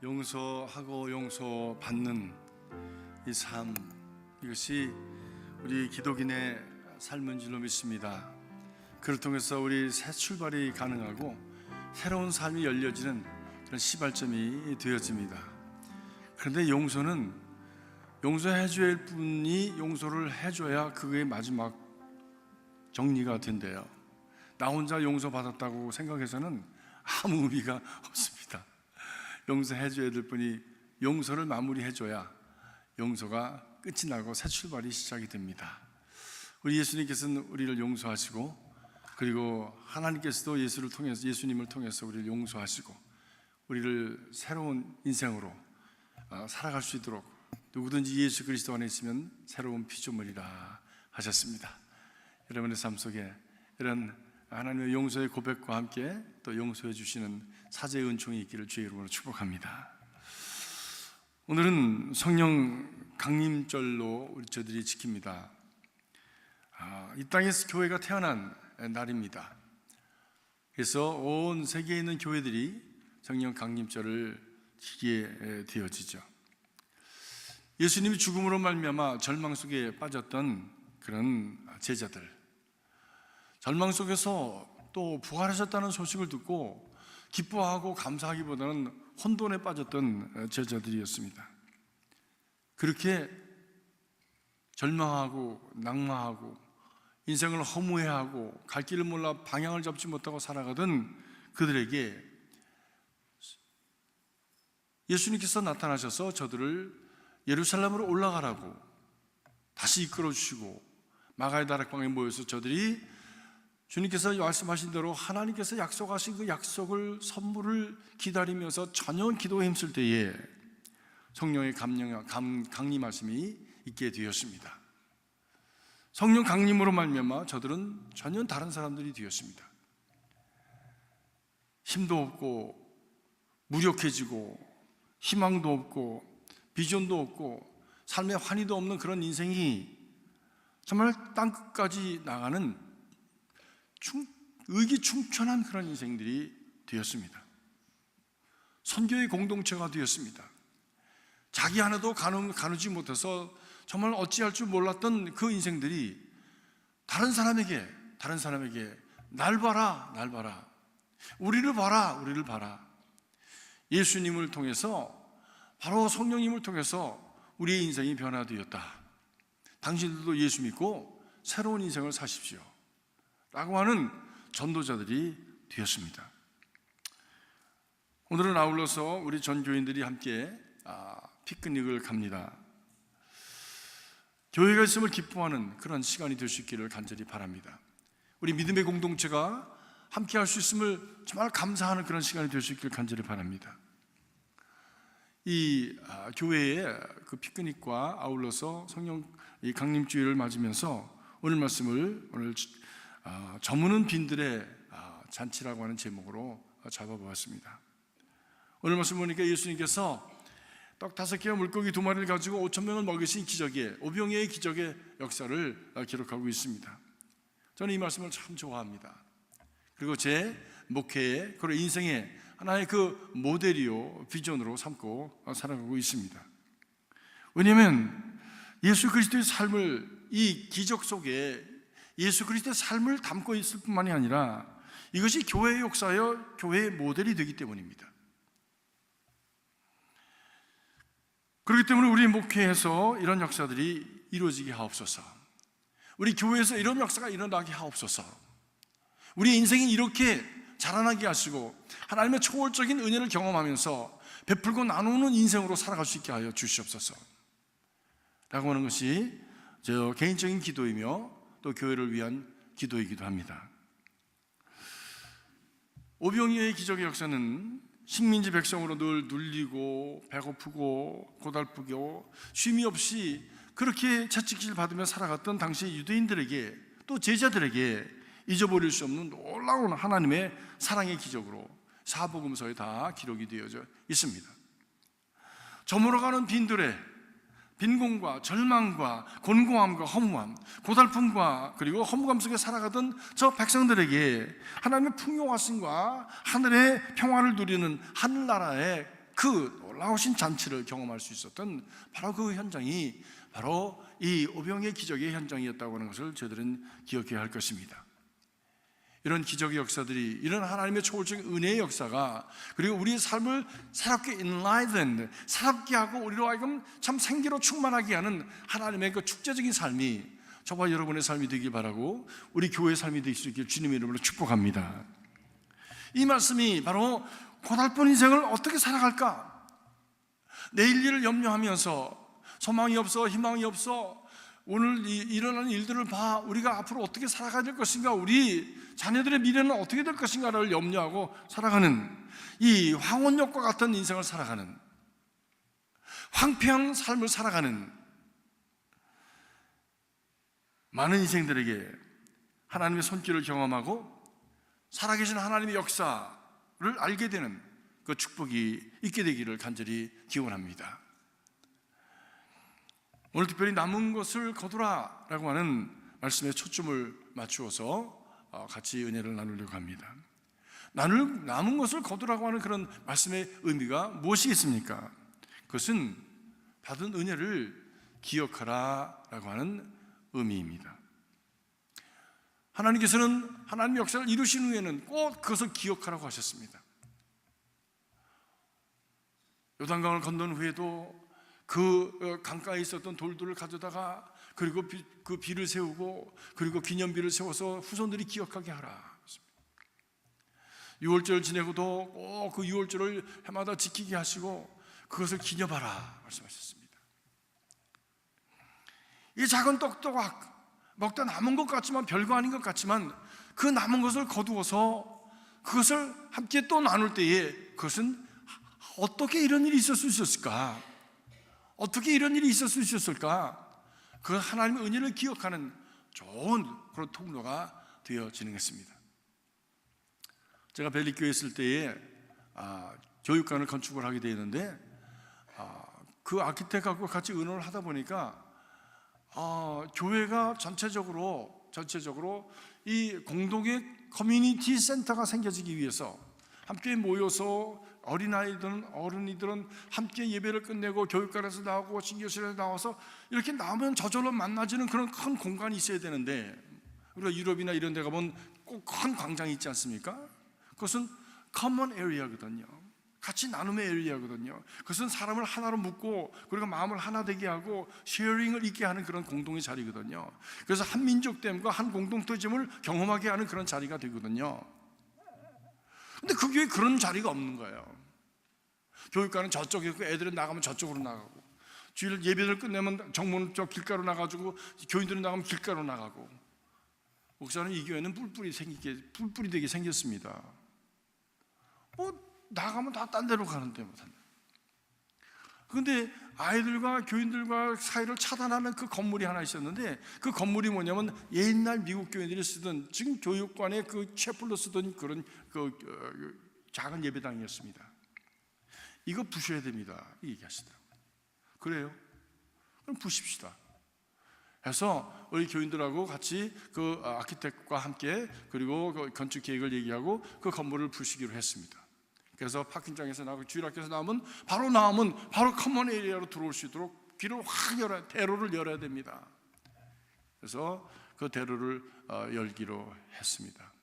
용서하고 용서받는 이 삶, 이것이 우리 기독인의 삶인 줄로 믿습니다. 그를 통해서 우리 새 출발이 가능하고 새로운 삶이 열려지는 그런 시발점이 되어집니다. 그런데 용서는 용서해줘야 할 분이 용서를 해줘야 그게 마지막 정리가 된대요. 나 혼자 용서받았다고 생각해서는 아무 의미가 없습니다. 용서해줘야 될 분이 용서를 마무리해줘야 용서가 끝이 나고 새 출발이 시작이 됩니다. 우리 예수님께서는 우리를 용서하시고, 그리고 하나님께서도 예수님을 통해서 우리를 용서하시고 우리를 새로운 인생으로 살아갈 수 있도록 누구든지 예수 그리스도 안에 있으면 새로운 피조물이라 하셨습니다. 여러분의 삶 속에 이런 하나님의 용서의 고백과 함께 또 용서해 주시는 사제의 은총이 있기를 주의 이름으로 축복합니다. 오늘은 성령 강림절로 우리 저들이 지킵니다. 이 땅에서 교회가 태어난 날입니다. 그래서 온 세계에 있는 교회들이 성령 강림절을 지키게 되어지죠. 예수님이 죽음으로 말미암아 절망 속에 빠졌던 그런 제자들, 절망 속에서 또 부활하셨다는 소식을 듣고 기뻐하고 감사하기보다는 혼돈에 빠졌던 제자들이었습니다. 그렇게 절망하고 낙마하고 인생을 허무해하고 갈 길을 몰라 방향을 잡지 못하고 살아가던 그들에게 예수님께서 나타나셔서 저들을 예루살렘으로 올라가라고 다시 이끌어 주시고 마가의 다락방에 모여서 저들이 주님께서 말씀하신 대로 하나님께서 약속하신 그 약속을 선물을 기다리면서 전혀 기도에 힘쓸 때에 성령의 강림하심이 있게 되었습니다. 성령 강림으로 말미암아 저들은 전혀 다른 사람들이 되었습니다. 힘도 없고 무력해지고 희망도 없고 비전도 없고 삶에 환희도 없는 그런 인생이 정말 땅끝까지 나가는 의기충천한 그런 인생들이 되었습니다. 선교의 공동체가 되었습니다. 자기 하나도 가누지 못해서 정말 어찌할 줄 몰랐던 그 인생들이 다른 사람에게 날 봐라, 날 봐라, 우리를 봐라, 우리를 봐라. 예수님을 통해서, 바로 성령님을 통해서 우리의 인생이 변화되었다. 당신들도 예수 믿고 새로운 인생을 사십시오 라고 하는 전도자들이 되었습니다. 오늘은 아울러서 우리 전교인들이 함께 피크닉을 갑니다. 교회가 있음을 기뻐하는 그런 시간이 될 수 있기를 간절히 바랍니다. 우리 믿음의 공동체가 함께 할 수 있음을 정말 감사하는 그런 시간이 될 수 있기를 간절히 바랍니다. 이 교회의 그 피크닉과 아울러서 성령 강림주일을 맞으면서 오늘 말씀을 저무는 빈들의 잔치라고 하는 제목으로 잡아보았습니다. 오늘 말씀 보니까 예수님께서 떡 5개와 물고기 2마리를 가지고 5,000명을 먹이신 기적의, 오병이어의 기적의 역사를 기록하고 있습니다. 저는 이 말씀을 참 좋아합니다. 그리고 제 목회에, 그리고 인생의 하나의 그 모델이요 비전으로 삼고 살아가고 있습니다. 왜냐하면 예수 그리스도의 삶을, 이 기적 속에 예수 그리스도의 삶을 담고 있을 뿐만이 아니라 이것이 교회의 역사여 교회의 모델이 되기 때문입니다. 그렇기 때문에 우리 목회에서 이런 역사들이 이루어지게 하옵소서. 우리 교회에서 이런 역사가 일어나게 하옵소서. 우리 인생이 이렇게 자라나게 하시고 하나님의 초월적인 은혜를 경험하면서 베풀고 나누는 인생으로 살아갈 수 있게 하여 주시옵소서 라고 하는 것이 저 개인적인 기도이며 또 교회를 위한 기도이기도 합니다. 오병이어의 기적의 역사는 식민지 백성으로 늘 눌리고 배고프고 고달프고 쉼이 없이 그렇게 채찍질 받으며 살아갔던 당시 유대인들에게, 또 제자들에게 잊어버릴 수 없는 놀라운 하나님의 사랑의 기적으로 사복음서에 다 기록이 되어져 있습니다. 저물어가는 빈들의 빈곤과 절망과 곤고함과 허무함, 고달픔과 그리고 허무감 속에 살아가던 저 백성들에게 하나님의 풍요하심과 하늘의 평화를 누리는 하늘나라의 그 놀라우신 잔치를 경험할 수 있었던 바로 그 현장이 바로 이 오병이의 기적의 현장이었다고 하는 것을 저희들은 기억해야 할 것입니다. 이런 기적의 역사들이, 이런 하나님의 초월적인 은혜의 역사가, 그리고 우리의 삶을 새롭게 enlivened, 새롭게 하고 우리로 하여금 참 생기로 충만하게 하는 하나님의 그 축제적인 삶이 저와 여러분의 삶이 되길 바라고, 우리 교회의 삶이 될 수 있길 주님의 이름으로 축복합니다. 이 말씀이 바로 고달픈 인생을 어떻게 살아갈까, 내일 일을 염려하면서 소망이 없어, 희망이 없어, 오늘 일어나는 일들을 봐, 우리가 앞으로 어떻게 살아가야 될 것인가, 우리 자녀들의 미래는 어떻게 될 것인가를 염려하고 살아가는 이 황혼역과 같은 인생을 살아가는, 황폐한 삶을 살아가는 많은 인생들에게 하나님의 손길을 경험하고 살아계신 하나님의 역사를 알게 되는 그 축복이 있게 되기를 간절히 기원합니다. 오늘 특별히 남은 것을 거두라 라고 하는 말씀에 초점을 맞추어서 같이 은혜를 나누려고 합니다. 남은 것을 거두라고 하는 그런 말씀의 의미가 무엇이겠습니까? 그것은 받은 은혜를 기억하라 라고 하는 의미입니다. 하나님께서는 하나님의 역사를 이루신 후에는 꼭 그것을 기억하라고 하셨습니다. 요단강을 건넌 후에도 그 강가에 있었던 돌들을 가져다가, 그리고 그 비를 세우고, 그리고 기념비를 세워서 후손들이 기억하게 하라. 6월절을 지내고도 꼭 그 6월절을 해마다 지키게 하시고 그것을 기념하라 말씀하셨습니다. 이 작은 떡도각, 먹다 남은 것 같지만, 별거 아닌 것 같지만, 그 남은 것을 거두어서 그것을 함께 또 나눌 때에 그것은 어떻게 이런 일이 있을 수 있었을까? 어떻게 이런 일이 있을 수 있었을까? 그 하나님의 은혜를 기억하는 좋은 그런 통로가 되어지는 것입니다. 제가 벨리교회에 있을 때에 교육관을 건축을 하게 되었는데, 그 아키텍트하고 같이 의논을 하다 보니까 교회가 전체적으로 이 공동의 커뮤니티 센터가 생겨지기 위해서 함께 모여서 어린아이들은, 어른이들은 함께 예배를 끝내고 교육관에서 나오고 신교실에서 나와서 이렇게 나오면 저절로 만나지는 그런 큰 공간이 있어야 되는데, 우리가 유럽이나 이런 데 가보면 꼭 큰 광장이 있지 않습니까? 그것은 커먼 에리어거든요. 같이 나눔의 에리어거든요. 그것은 사람을 하나로 묶고, 그리고 마음을 하나 되게 하고 쉐어링을 있게 하는 그런 공동의 자리거든요. 그래서 한 민족됨과 한 공동체임을 경험하게 하는 그런 자리가 되거든요. 근데 그 교회에 그런 자리가 없는 거예요. 교육관은 저쪽에 있고, 애들은 나가면 저쪽으로 나가고, 주일 예배를 끝내면 정문 저 길가로 나가지고, 교인들은 나가면 길가로 나가고. 목사는 이 교회는 뿔뿔이 되게 생겼습니다. 나가면 다 딴 데로 가는데 못한다. 그런데 아이들과 교인들과 사이를 차단하는 그 건물이 하나 있었는데, 그 건물이 뭐냐면 옛날 미국 교인들이 쓰던, 지금 교육관의 그 채플로 쓰던 그런 작은 예배당이었습니다. 이거 부셔야 됩니다, 이 얘기하시더라고요. 그래요? 그럼 부십시다 해서 우리 교인들하고 같이 그 아키텍트과 함께, 그리고 그 건축 계획을 얘기하고 그 건물을 부시기로 했습니다. 그래서 파킹장에서 나오고 주일학교에서 나오면 바로 커먼 에리아로 들어올 수 있도록 길을 확 열어야, 대로를 열어야 됩니다. 그래서 그 대로를 열기로 했습니다.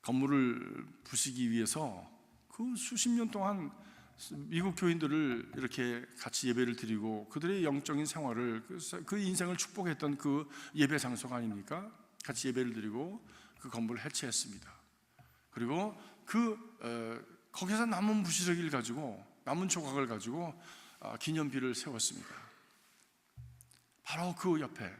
건물을 부시기 위해서 그 수십 년 동안 미국 교인들을 이렇게 같이 예배를 드리고 그들의 영적인 생활을, 그 인생을 축복했던 그 예배 장소가 아닙니까? 같이 예배를 드리고 그 건물을 해체했습니다. 그리고 거기서 남은 부시러기를 가지고, 남은 조각을 가지고 기념비를 세웠습니다. 바로 그 옆에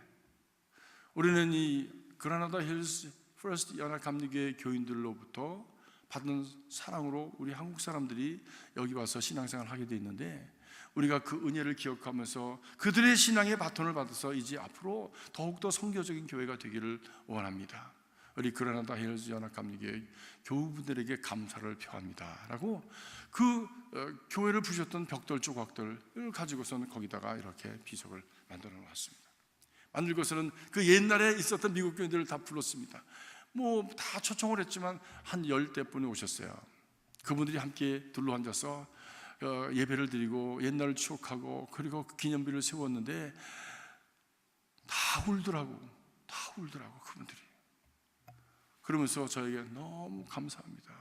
우리는 이 그라나다 힐스 퍼스트 연합감리교회 교인들로부터 받은 사랑으로 우리 한국 사람들이 여기 와서 신앙생활을 하게 돼 있는데, 우리가 그 은혜를 기억하면서 그들의 신앙의 바톤을 받아서 이제 앞으로 더욱더 선교적인 교회가 되기를 원합니다. 우리 그라나다 힐스 연합감리교회 교우분들에게 감사를 표합니다 라고 그 교회를 부셨던 벽돌 조각들을 가지고서는 거기다가 이렇게 비석을 만들어 놨습니다. 만들고서는 그 옛날에 있었던 미국 교인들을 다 불렀습니다. 다 초청을 했지만 한 10대 분이 오셨어요. 그분들이 함께 둘러앉아서 예배를 드리고 옛날을 추억하고 그리고 그 기념비를 세웠는데 다 울더라고 그분들이. 그러면서 저에게 너무 감사합니다,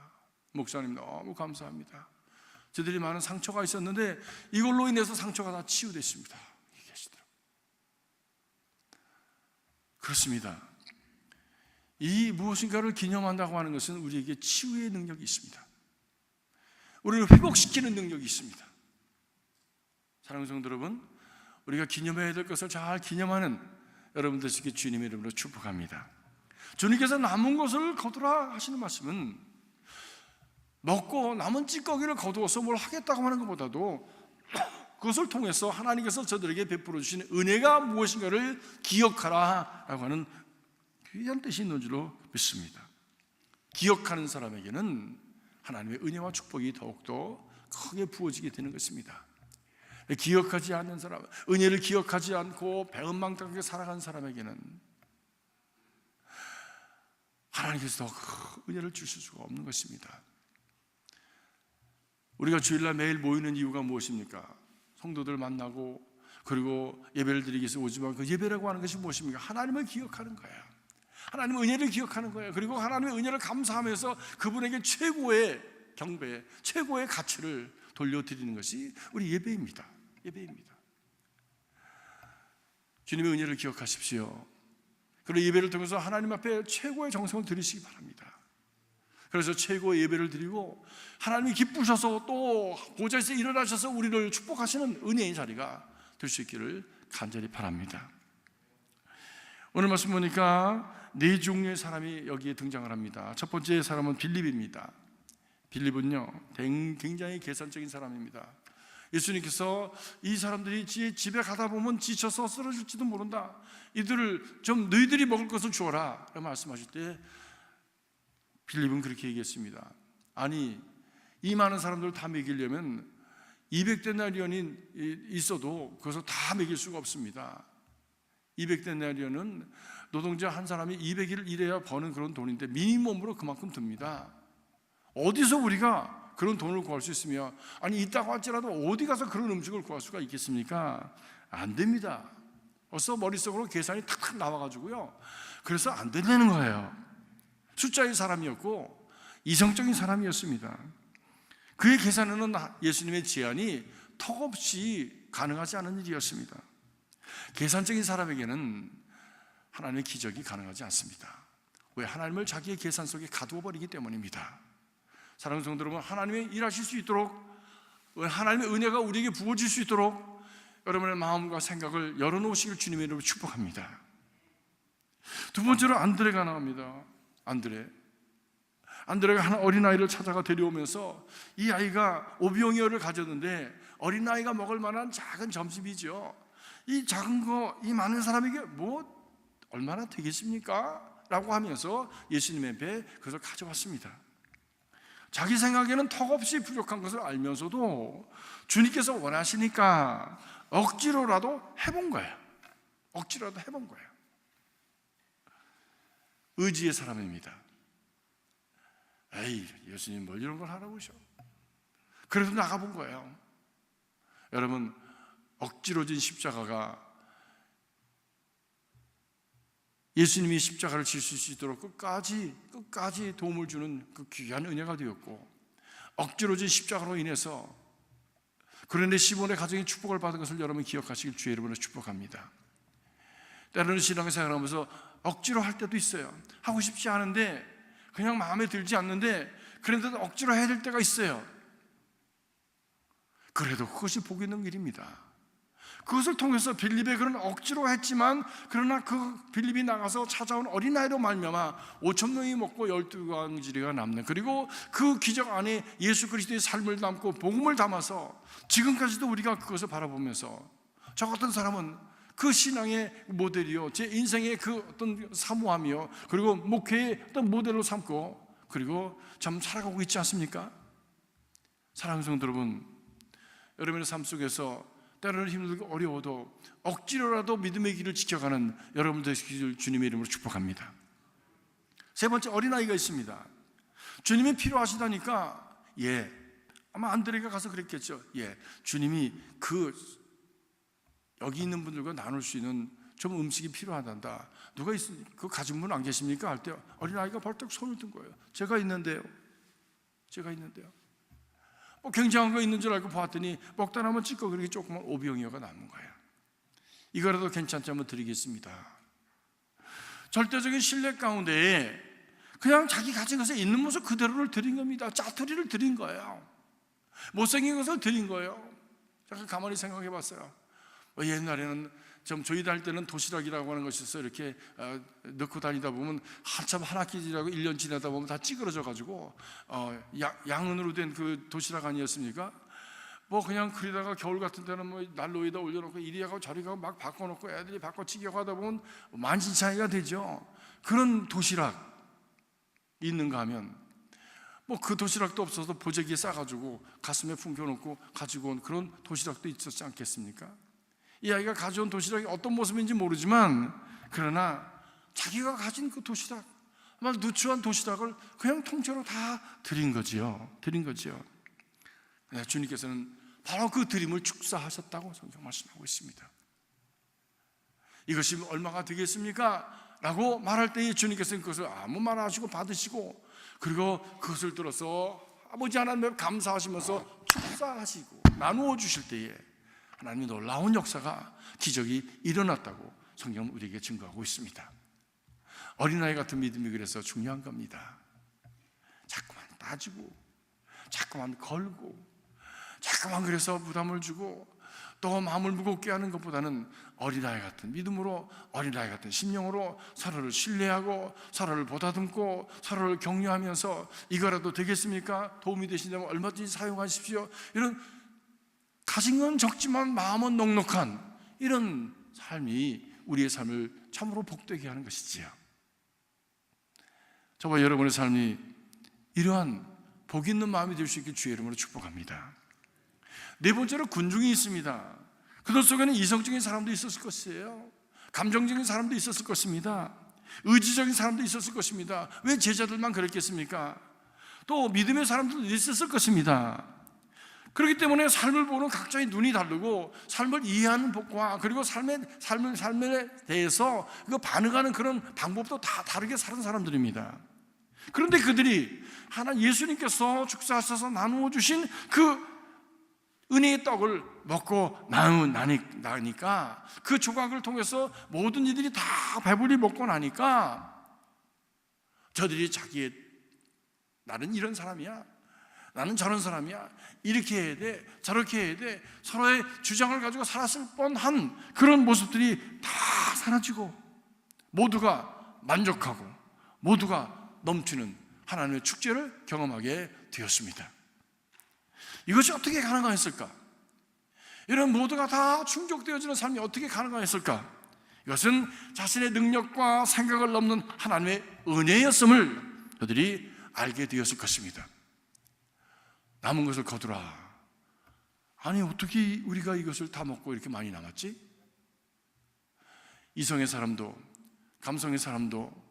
목사님 너무 감사합니다, 저들이 많은 상처가 있었는데 이걸로 인해서 상처가 다 치유됐습니다, 얘기하시더라고요. 그렇습니다. 이 무엇인가를 기념한다고 하는 것은 우리에게 치유의 능력이 있습니다. 우리를 회복시키는 능력이 있습니다. 사랑하는 성도 여러분, 우리가 기념해야 될 것을 잘 기념하는 여러분 되시기 주님의 이름으로 축복합니다. 주님께서 남은 것을 거두라 하시는 말씀은 먹고 남은 찌꺼기를 거두어서 뭘 하겠다고 하는 것보다도 그것을 통해서 하나님께서 저들에게 베풀어 주신 은혜가 무엇인가를 기억하라 라고 하는 귀한 뜻이 있는 줄로 믿습니다. 기억하는 사람에게는 하나님의 은혜와 축복이 더욱더 크게 부어지게 되는 것입니다. 기억하지 않는 사람, 은혜를 기억하지 않고 배은망덕하게 살아간 사람에게는 하나님께서 더 은혜를 주실 수가 없는 것입니다. 우리가 주일날 매일 모이는 이유가 무엇입니까? 성도들 만나고 그리고 예배를 드리기 위해서 오지만 그 예배라고 하는 것이 무엇입니까? 하나님을 기억하는 거예요. 하나님의 은혜를 기억하는 거예요. 그리고 하나님의 은혜를 감사하면서 그분에게 최고의 경배, 최고의 가치를 돌려드리는 것이 우리 예배입니다. 예배입니다. 주님의 은혜를 기억하십시오. 그리고 예배를 통해서 하나님 앞에 최고의 정성을 드리시기 바랍니다. 그래서 최고의 예배를 드리고 하나님이 기쁘셔서 또 보좌에서 일어나셔서 우리를 축복하시는 은혜의 자리가 될 수 있기를 간절히 바랍니다. 오늘 말씀 보니까 네 종류의 사람이 여기에 등장을 합니다. 첫 번째 사람은 빌립입니다. 빌립은요 굉장히 계산적인 사람입니다. 예수님께서 이 사람들이 집에 가다 보면 지쳐서 쓰러질지도 모른다, 이들을 좀 너희들이 먹을 것을 주어라 라고 말씀하실 때 빌립은 그렇게 얘기했습니다. 아니, 이 많은 사람들을 다 먹이려면 200데나리온이 있어도 그것을 다 먹일 수가 없습니다. 200데나리온은 노동자 한 사람이 200일 일해야 버는 그런 돈인데 미니멈으로 그만큼 듭니다. 어디서 우리가 그런 돈을 구할 수 있으며, 아니 있다고 할지라도 어디 가서 그런 음식을 구할 수가 있겠습니까? 안 됩니다. 벌써 머릿속으로 계산이 탁탁 나와가지고요, 그래서 안 된다는 거예요. 숫자의 사람이었고 이성적인 사람이었습니다. 그의 계산에는 예수님의 제안이 턱없이 가능하지 않은 일이었습니다. 계산적인 사람에게는 하나님의 기적이 가능하지 않습니다. 왜? 하나님을 자기의 계산 속에 가두어 버리기 때문입니다. 사랑하는 성도 여러분, 하나님이 일하실 수 있도록, 하나님의 은혜가 우리에게 부어질 수 있도록 여러분의 마음과 생각을 열어놓으시길 주님의 이름으로 축복합니다. 두 번째로 안드레가 나옵니다. 안드레가 한 어린아이를 찾아가 데려오면서 이 아이가 오병이어를 가졌는데 어린아이가 먹을 만한 작은 점심이죠. 이 작은 거 이 많은 사람에게 뭐 얼마나 되겠습니까? 라고 하면서 예수님 앞에 그것을 가져왔습니다. 자기 생각에는 턱없이 부족한 것을 알면서도 주님께서 원하시니까 억지로라도 해본 거예요. 억지로라도 해본 거예요. 의지의 사람입니다. 에이, 예수님 뭘 이런 걸 하라고 하셔. 그래도 나가본 거예요. 여러분, 억지로 진 십자가가 예수님이 십자가를 질 수 있도록 끝까지 도움을 주는 그 귀한 은혜가 되었고, 억지로 진 십자가로 인해서 그런데 시몬의 가정이 축복을 받은 것을 여러분 기억하시길 주의 이름으로 축복합니다. 때로는 신앙생활을 하면서 억지로 할 때도 있어요. 하고 싶지 않은데, 그냥 마음에 들지 않는데 그런데도 억지로 해야 될 때가 있어요. 그래도 그것이 복 있는 일입니다. 그것을 통해서 빌립의 그런 억지로 했지만, 그러나 그 빌립이 나가서 찾아온 어린아이로 말미암아 5,000명이 먹고 12광지리가 남는, 그리고 그 기적 안에 예수 그리스도의 삶을 담고 복음을 담아서 지금까지도 우리가 그것을 바라보면서, 저 같은 사람은 그 신앙의 모델이요, 제 인생의 그 어떤 사모함이요, 그리고 목회의 어떤 모델로 삼고 그리고 참 살아가고 있지 않습니까? 사랑하는 성도 여러분, 여러분의 삶 속에서 때로는 힘들고 어려워도 억지로라도 믿음의 길을 지켜가는 여러분 되시길 주님의 이름으로 축복합니다. 세 번째, 어린아이가 있습니다. 주님이 필요하시다니까 아마 안드레가 가서 그랬겠죠. 예, 주님이 여기 있는 분들과 나눌 수 있는 좀 음식이 필요하단다. 누가 그 가진 분 안 계십니까? 할 때 어린아이가 벌떡 손을 든 거예요. 제가 있는데요. 뭐 굉장한 거 있는 줄 알고 봤더니 먹다 남은 찌꺼기 조그만 오병이어가 남은 거예요. 이거라도 괜찮지 한번 드리겠습니다. 절대적인 신뢰 가운데 그냥 자기 가진 것에 있는 모습 그대로를 드린 겁니다. 짜투리를 드린 거예요. 못생긴 것을 드린 거예요. 잠깐 가만히 생각해 봤어요. 옛날에는 저희 다닐 때는 도시락이라고 하는 것이 있어요. 이렇게 넣고 다니다 보면 한참 한 학기 지나고 1년 지나다 보면 다 찌그러져 가지고 양은으로 된 그 도시락 아니었습니까? 뭐 그냥 그러다가 겨울 같은 때는 뭐 난로에다 올려놓고 이리 가고 저리 가고 막 바꿔놓고 애들이 바꿔치기하고 하다 보면 만신창이가 되죠. 그런 도시락 있는가 하면 뭐 그 도시락도 없어서 보재기에 싸가지고 가슴에 품겨놓고 가지고 온 그런 도시락도 있었지 않겠습니까? 이 아이가 가져온 도시락이 어떤 모습인지 모르지만 그러나 자기가 가진 그 도시락, 정말 누추한 도시락을 그냥 통째로 다 드린 거지요. 주님께서는 바로 그 드림을 축사하셨다고 성경 말씀하고 있습니다. 이것이 얼마가 되겠습니까? 라고 말할 때에 주님께서는 그것을 아무 말 안 하시고 받으시고, 그리고 그것을 들어서 아버지 하나님을 감사하시면서 축사하시고 나누어 주실 때에 하나님이 놀라운 역사가, 기적이 일어났다고 성경은 우리에게 증거하고 있습니다. 어린아이 같은 믿음이 그래서 중요한 겁니다. 자꾸만 따지고 자꾸만 걸고 자꾸만 그래서 부담을 주고 또 마음을 무겁게 하는 것보다는 어린아이 같은 믿음으로, 어린아이 같은 심령으로 서로를 신뢰하고 서로를 보다듬고 서로를 격려하면서 이거라도 되겠습니까? 도움이 되신다면 얼마든지 사용하십시오. 이런 가진 건 적지만 마음은 넉넉한 이런 삶이 우리의 삶을 참으로 복되게 하는 것이지요. 저와 여러분의 삶이 이러한 복 있는 마음이 될 수 있길 주의 이름으로 축복합니다. 네 번째로 군중이 있습니다. 그들 속에는 이성적인 사람도 있었을 것이에요. 감정적인 사람도 있었을 것입니다. 의지적인 사람도 있었을 것입니다. 왜 제자들만 그랬겠습니까? 또 믿음의 사람들도 있었을 것입니다. 그렇기 때문에 삶을 보는 각자의 눈이 다르고 삶을 이해하는 법과 그리고 삶에 대해서 그 반응하는 그런 방법도 다 다르게 사는 사람들입니다. 그런데 그들이 예수님께서 축사하셔서 나누어 주신 그 은혜의 떡을 먹고 나니까 그 조각을 통해서 모든 이들이 다 배불리 먹고 나니까 저들이 나는 이런 사람이야, 나는 저런 사람이야, 이렇게 해야 돼, 저렇게 해야 돼, 서로의 주장을 가지고 살았을 뻔한 그런 모습들이 다 사라지고 모두가 만족하고 모두가 넘치는 하나님의 축제를 경험하게 되었습니다. 이것이 어떻게 가능했을까? 이런 모두가 다 충족되어지는 삶이 어떻게 가능했을까? 이것은 자신의 능력과 생각을 넘는 하나님의 은혜였음을 그들이 알게 되었을 것입니다. 남은 것을 거두라. 아니 어떻게 우리가 이것을 다 먹고 이렇게 많이 남았지? 이성의 사람도 감성의 사람도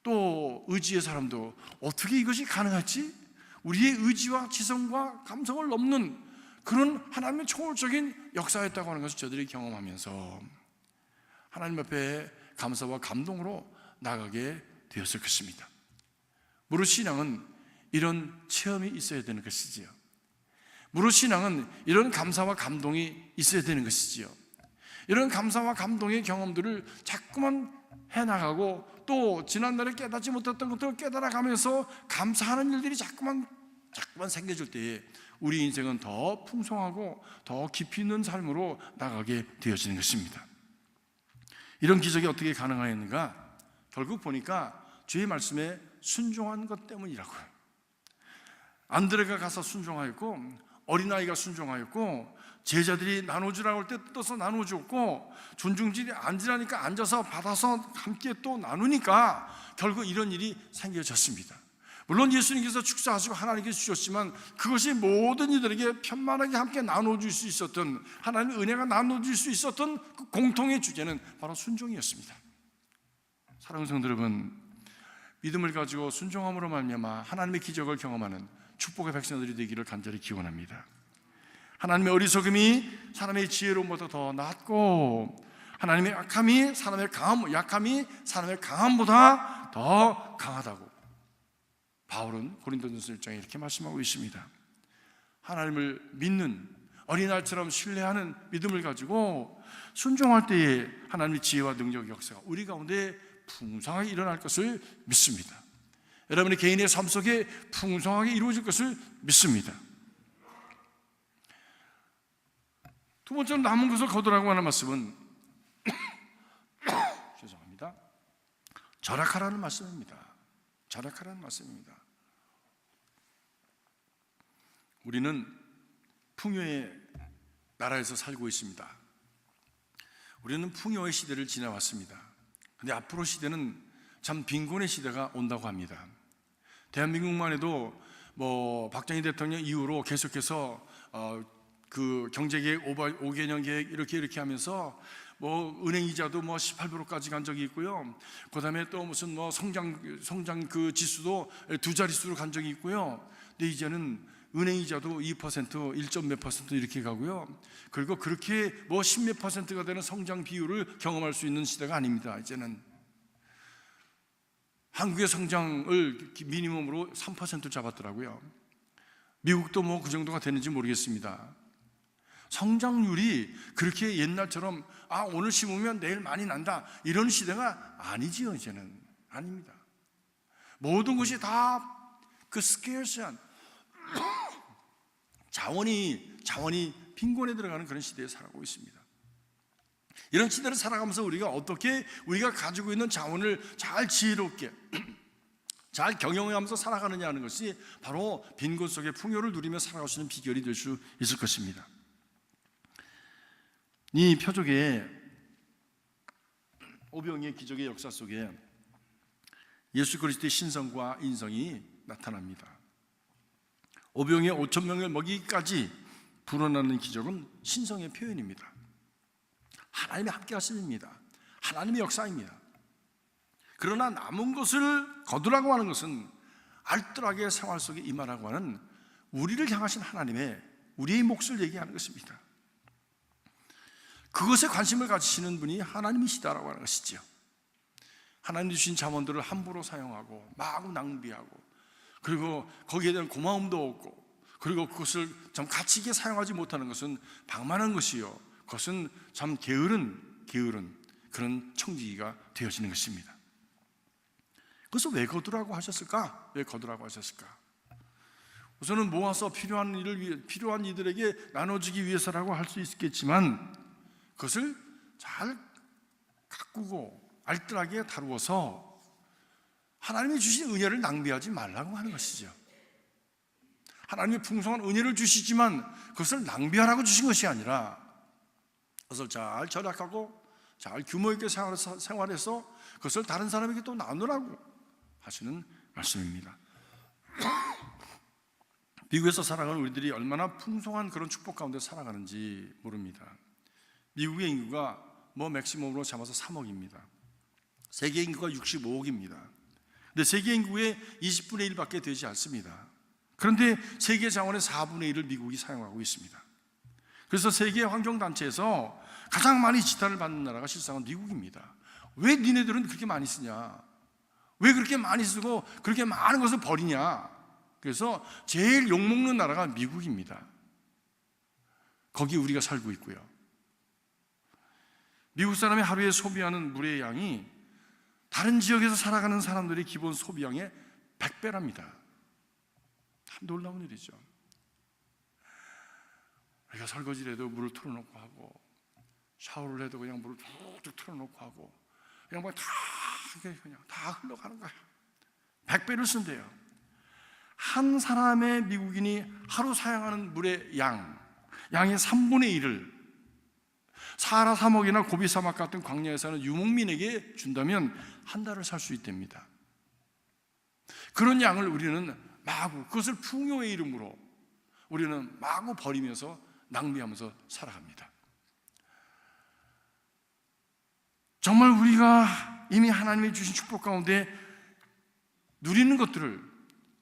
또 의지의 사람도 어떻게 이것이 가능하지? 우리의 의지와 지성과 감성을 넘는 그런 하나님의 초월적인 역사였다고 하는 것을 저들이 경험하면서 하나님 앞에 감사와 감동으로 나가게 되었을 것입니다. 무릇 신앙은 이런 체험이 있어야 되는 것이지요. 무릇 신앙은 이런 감사와 감동이 있어야 되는 것이지요. 이런 감사와 감동의 경험들을 자꾸만 해나가고 또 지난날에 깨닫지 못했던 것들을 깨달아가면서 감사하는 일들이 자꾸만 생겨질 때에 우리 인생은 더 풍성하고 더 깊이 있는 삶으로 나가게 되어지는 것입니다. 이런 기적이 어떻게 가능하였는가? 결국 보니까 주의 말씀에 순종한 것 때문이라고요. 안드레가 가서 순종하였고 어린아이가 순종하였고 제자들이 나눠주라고 할 때 뜯어서 나눠줬고 존중질이 앉으라니까 앉아서 받아서 함께 또 나누니까 결국 이런 일이 생겨졌습니다. 물론 예수님께서 축사하시고 하나님께서 주셨지만 그것이 모든 이들에게 편만하게 함께 나눠줄 수 있었던, 하나님의 은혜가 나눠줄 수 있었던 그 공통의 주제는 바로 순종이었습니다. 사랑하는 성도 여러분, 믿음을 가지고 순종함으로 말미암아 하나님의 기적을 경험하는 축복의 백성들이 되기를 간절히 기원합니다. 하나님의 어리석음이 사람의 지혜로움보다 더 낫고, 하나님의 약함이 사람의 강함보다 더 강하다고 바울은 고린도전서 1장에 이렇게 말씀하고 있습니다. 하나님을 믿는 어린아이처럼 신뢰하는 믿음을 가지고 순종할 때에 하나님의 지혜와 능력, 역사가 우리 가운데 풍성하게 일어날 것을 믿습니다. 여러분의 개인의 삶 속에 풍성하게 이루어질 것을 믿습니다. 두 번째로 남은 것을 거두라고 하는 말씀은 죄송합니다. 절약하라는 말씀입니다. 절약하라는 말씀입니다. 우리는 풍요의 나라에서 살고 있습니다. 우리는 풍요의 시대를 지나왔습니다. 그런데 앞으로 시대는 참 빈곤의 시대가 온다고 합니다. 대한민국만 해도 박정희 대통령 이후로 계속해서 그 경제계획 5개년 계획 이렇게 하면서 은행 이자도 18%까지 간 적이 있고요. 그 다음에 또 무슨 성장 그 지수도 2자릿수로 간 적이 있고요. 근데 이제는 은행 이자도 2%, 1점 몇 % 이렇게 가고요. 그리고 그렇게 10몇 %가 되는 성장 비율을 경험할 수 있는 시대가 아닙니다. 이제는 한국의 성장을 미니멈으로 3% 잡았더라고요. 미국도 그 정도가 되는지 모르겠습니다. 성장률이 그렇게 옛날처럼 오늘 심으면 내일 많이 난다 이런 시대가 아니지요. 이제는 아닙니다. 모든 것이 다 그 스케어스한 자원이 빈곤에 들어가는 그런 시대에 살아가고 있습니다. 이런 시대를 살아가면서 우리가 가지고 있는 자원을 잘 지혜롭게 잘 경영하면서 살아가느냐 하는 것이 바로 빈곤 속에 풍요를 누리며 살아갈 수 있는 비결이 될 수 있을 것입니다. 이 표적의 오병이의 기적의 역사 속에 예수 그리스도의 신성과 인성이 나타납니다. 오병이의 5,000명을 먹이기까지 불어나는 기적은 신성의 표현입니다. 하나님이 함께 하심입니다. 하나님의 역사입니다. 그러나 남은 것을 거두라고 하는 것은 알뜰하게 생활 속에 임하라고 하는 우리를 향하신 우리의 몫을 얘기하는 것입니다. 그것에 관심을 가지시는 분이 하나님이시다라고 하는 것이죠. 하나님 주신 자원들을 함부로 사용하고 마구 낭비하고 그리고 거기에 대한 고마움도 없고 그리고 그것을 좀 가치 있게 사용하지 못하는 것은 방만한 것이요, 그것은 참 게으른 그런 청지기가 되어지는 것입니다. 그래서 왜 거두라고 하셨을까? 우선은 모아서 필요한 이들에게 나눠주기 위해서라고 할 수 있겠지만 그것을 잘 가꾸고 알뜰하게 다루어서 하나님이 주신 은혜를 낭비하지 말라고 하는 것이죠. 하나님이 풍성한 은혜를 주시지만 그것을 낭비하라고 주신 것이 아니라 그것을 잘 절약하고 잘 규모 있게 생활해서 그것을 다른 사람에게 또 나누라고 하시는 말씀입니다. 미국에서 살아가는 우리들이 얼마나 풍성한 그런 축복 가운데 살아가는지 모릅니다. 미국의 인구가 맥시멈으로 잡아서 3억입니다. 세계 인구가 65억입니다. 근데 세계 인구의 20분의 1밖에 되지 않습니다. 그런데 세계 자원의 4분의 1을 미국이 사용하고 있습니다. 그래서 세계 환경단체에서 가장 많이 지탄을 받는 나라가 실상은 미국입니다. 왜 니네들은 그렇게 많이 쓰냐? 왜 그렇게 많이 쓰고 그렇게 많은 것을 버리냐? 그래서 제일 욕먹는 나라가 미국입니다. 거기 우리가 살고 있고요. 미국 사람이 하루에 소비하는 물의 양이 다른 지역에서 살아가는 사람들의 기본 소비량의 100배랍니다. 참 놀라운 일이죠. 우리가 설거지를 해도 물을 틀어놓고 하고 샤워를 해도 그냥 물을 툭툭 틀어놓고 하고 그냥 다 흘러가는 거예요. 100배를 쓴대요. 한 사람의 미국인이 하루 사용하는 물의 양의 3분의 1을 사하라 사막이나 고비 사막 같은 광야에 사는 유목민에게 준다면 한 달을 살 수 있답니다. 그런 양을 우리는 그것을 풍요의 이름으로 우리는 마구 버리면서 낭비하면서 살아갑니다. 정말 우리가 이미 하나님이 주신 축복 가운데 누리는 것들을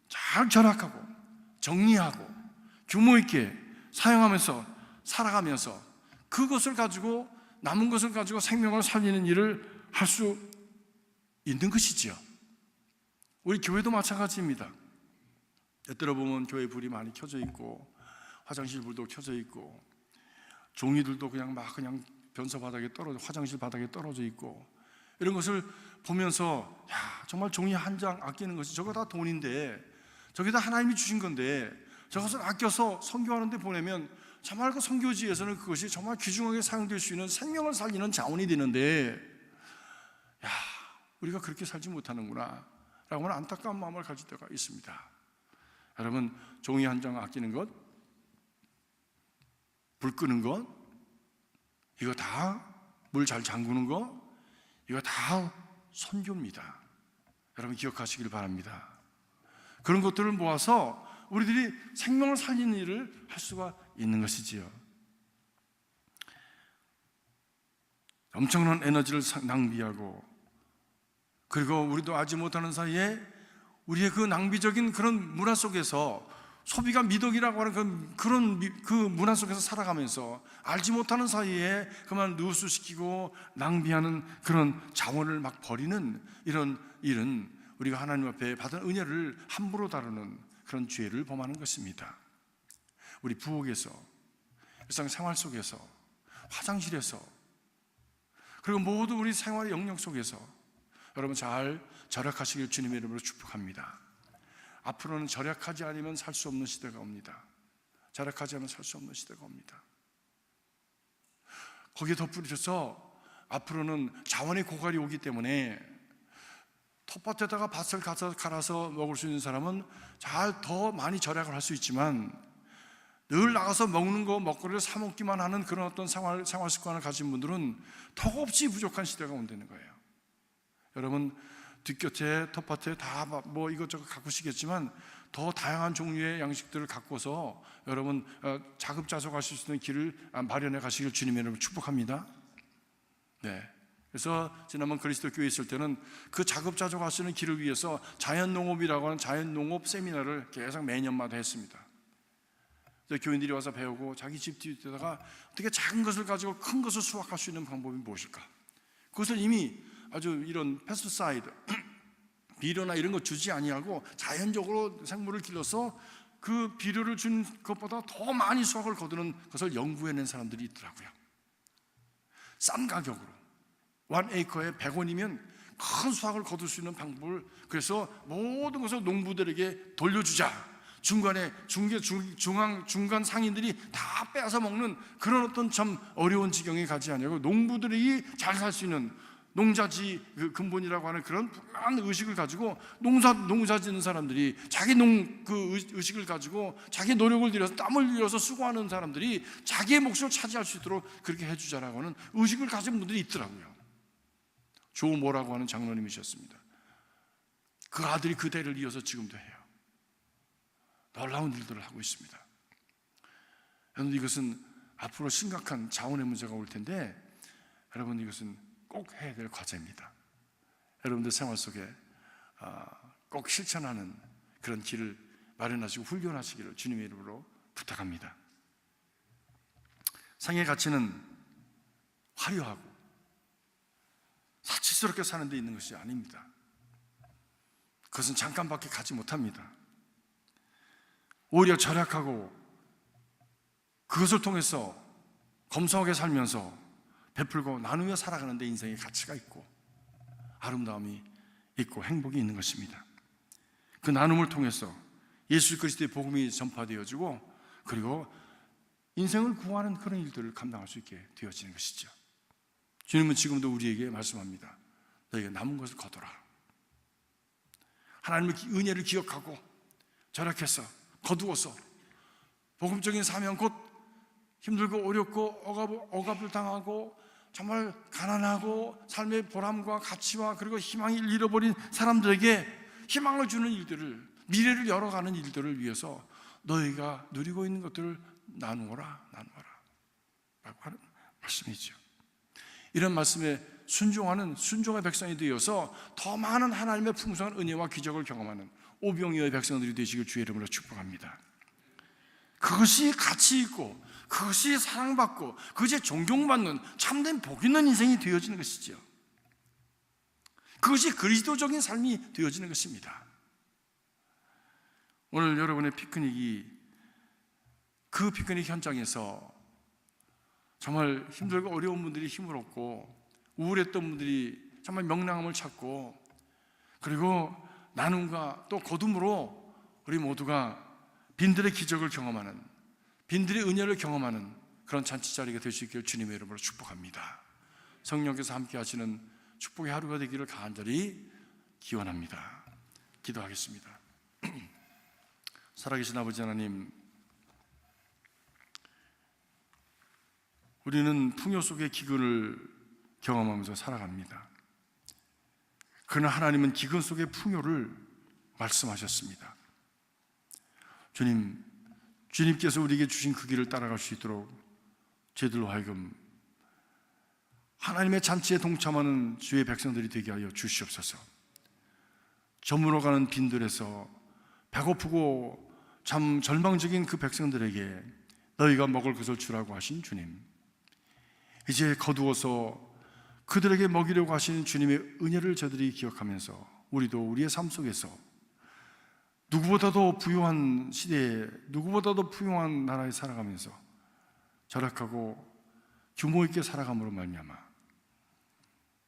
잘 절약하고 정리하고 규모 있게 사용하면서 살아가면서 그것을 가지고 남은 것을 가지고 생명을 살리는 일을 할 수 있는 것이지요. 우리 교회도 마찬가지입니다. 때때로 보면 교회 불이 많이 켜져 있고 화장실 불도 켜져 있고 종이들도 그냥 변소 바닥에 떨어져 화장실 바닥에 떨어져 있고 이런 것을 보면서 정말 종이 한 장 아끼는 것이 저거 다 돈인데 저게 다 하나님이 주신 건데 저것을 아껴서 선교하는 데 보내면 정말 그 선교지에서는 그것이 정말 귀중하게 사용될 수 있는 생명을 살리는 자원이 되는데 우리가 그렇게 살지 못하는구나 라고 하는 안타까운 마음을 가질 때가 있습니다. 여러분, 종이 한 장 아끼는 것, 불 끄는 것, 이거 다 물 잘 잠그는 것, 이거 다 선교입니다. 여러분 기억하시길 바랍니다. 그런 것들을 모아서 우리들이 생명을 살리는 일을 할 수가 있는 것이지요. 엄청난 에너지를 낭비하고 그리고 우리도 알지 못하는 사이에 우리의 그 낭비적인 그런 문화 속에서 소비가 미덕이라고 하는 그 문화 속에서 살아가면서 알지 못하는 사이에 그만 누수시키고 낭비하는 그런 자원을 막 버리는 이런 일은 우리가 하나님 앞에 받은 은혜를 함부로 다루는 그런 죄를 범하는 것입니다. 우리 부엌에서, 일상생활 속에서, 화장실에서, 그리고 모두 우리 생활의 영역 속에서 여러분 잘 절약하시길 주님의 이름으로 축복합니다. 앞으로는 절약하지 않으면 살 수 없는 시대가 옵니다. 절약하지 않으면 살 수 없는 시대가 옵니다. 거기에 덧붙여서 앞으로는 자원의 고갈이 오기 때문에 텃밭에다가 밭을 갈아서 먹을 수 있는 사람은 더 많이 절약을 할 수 있지만 늘 나가서 먹는 거 먹거리를 사 먹기만 하는 그런 어떤 생활 습관을 가진 분들은 턱없이 부족한 시대가 온다는 거예요. 여러분 뒷곁에 텃밭에 다 뭐 이것저것 가꾸시겠지만 더 다양한 종류의 양식들을 가꿔서 여러분 자급자족하실 수 있는 길을 마련해 가시길 주님의 이름으로 축복합니다. 네. 그래서 지난번 그리스도 교회에 있을 때는 그 자급자족하시는 길을 위해서 자연농업이라고 하는 자연농업 세미나를 계속 매년마다 했습니다. 교인들이 와서 배우고 자기 집 뒤에다가 어떻게 작은 것을 가지고 큰 것을 수확할 수 있는 방법이 무엇일까? 그것을 이미 아주 이런 페스티사이드, 비료나 이런 거 주지 아니하고 자연적으로 생물을 길러서 그 비료를 준 것보다 더 많이 수확을 거두는 것을 연구해낸 사람들이 있더라고요. 싼 가격으로 1에이커에 100원이면 큰 수확을 거둘 수 있는 방법을 그래서 모든 것을 농부들에게 돌려주자. 중간에 중간 상인들이 다 빼앗아 먹는 그런 어떤 참 어려운 지경에 가지 않냐고 농부들이 잘 살 수 있는 농자지 근본이라고 하는 그런 분명한 의식을 가지고 농사 짓는 사람들이 자기 의식을 가지고 자기 노력을 들여서 땀을 흘려서 수고하는 사람들이 자기의 몫을 차지할 수 있도록 그렇게 해주자라고 하는 의식을 가진 분들이 있더라고요. 조 모라고 하는 장로님이셨습니다. 그 아들이 그 대를 이어서 지금도 해요. 놀라운 일들을 하고 있습니다. 여러분 이것은 앞으로 심각한 자원의 문제가 올 텐데 여러분 이것은 꼭 해야 될 과제입니다. 여러분들 생활 속에 꼭 실천하는 그런 길을 마련하시고 훈련하시기를 주님의 이름으로 부탁합니다. 생의 가치는 화려하고 사치스럽게 사는 데 있는 것이 아닙니다. 그것은 잠깐밖에 가지 못합니다. 오히려 절약하고 그것을 통해서 검소하게 살면서 베풀고 나누며 살아가는 데 인생의 가치가 있고 아름다움이 있고 행복이 있는 것입니다. 그 나눔을 통해서 예수 그리스도의 복음이 전파되어지고 그리고 인생을 구하는 그런 일들을 감당할 수 있게 되어지는 것이죠. 주님은 지금도 우리에게 말씀합니다. 너희가 남은 것을 거둬라. 하나님의 은혜를 기억하고 절약해서 거두어서 복음적인 사명 곧 힘들고 어렵고 억압을 당하고 정말 가난하고 삶의 보람과 가치와 그리고 희망을 잃어버린 사람들에게 희망을 주는 일들을 미래를 열어가는 일들을 위해서 너희가 누리고 있는 것들을 나누어라 라고 하는 말씀이죠. 이런 말씀에 순종의 백성이 되어서 더 많은 하나님의 풍성한 은혜와 기적을 경험하는 오병이어의 백성들이 되시길 주의 이름으로 축복합니다. 그것이 가치 있고, 그것이 사랑받고, 그것이 존경받는 참된 복 있는 인생이 되어지는 것이죠. 그것이 그리스도적인 삶이 되어지는 것입니다. 오늘 여러분의 피크닉이 그 피크닉 현장에서 정말 힘들고 어려운 분들이 힘을 얻고, 우울했던 분들이 정말 명랑함을 찾고, 그리고 나눔과 또 거둠으로 우리 모두가 빈들의 기적을 경험하는, 빈들의 은혜를 경험하는 그런 잔치 자리가 될 수 있기를 주님의 이름으로 축복합니다. 성령께서 함께 하시는 축복의 하루가 되기를 간절히 기원합니다. 기도하겠습니다. 살아계신 아버지 하나님, 우리는 풍요 속의 기근을 경험하면서 살아갑니다. 그러나 하나님은 기근 속의 풍요를 말씀하셨습니다. 주님께서 우리에게 주신 그 길을 따라갈 수 있도록 저희들로 하여금 하나님의 잔치에 동참하는 주의 백성들이 되게 하여 주시옵소서. 저물어가는 빈들에서 배고프고 참 절망적인 그 백성들에게 너희가 먹을 것을 주라고 하신 주님, 이제 거두어서 그들에게 먹이려고 하시는 주님의 은혜를 저들이 기억하면서 우리도 우리의 삶 속에서 누구보다도 부유한 시대에, 누구보다도 부유한 나라에 살아가면서 절약하고 규모 있게 살아감으로 말미암아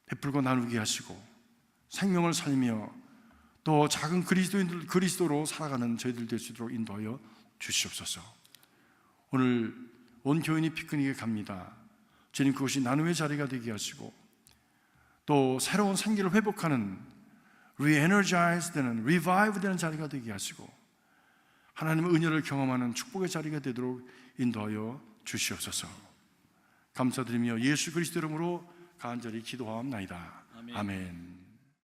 베풀고 나누게 하시고 생명을 살리며 또 작은 그리스도로 살아가는 저희들 될 수 있도록 인도하여 주시옵소서. 오늘 온 교인이 피크닉에 갑니다. 주님, 그것이 나눔의 자리가 되게 하시고 또 새로운 생기를 회복하는 re-energize 되는, revive 되는 자리가 되게 하시고 하나님의 은혜를 경험하는 축복의 자리가 되도록 인도하여 주시옵소서. 감사드리며 예수 그리스도 이름으로 간절히 기도하옵나이다. 아멘.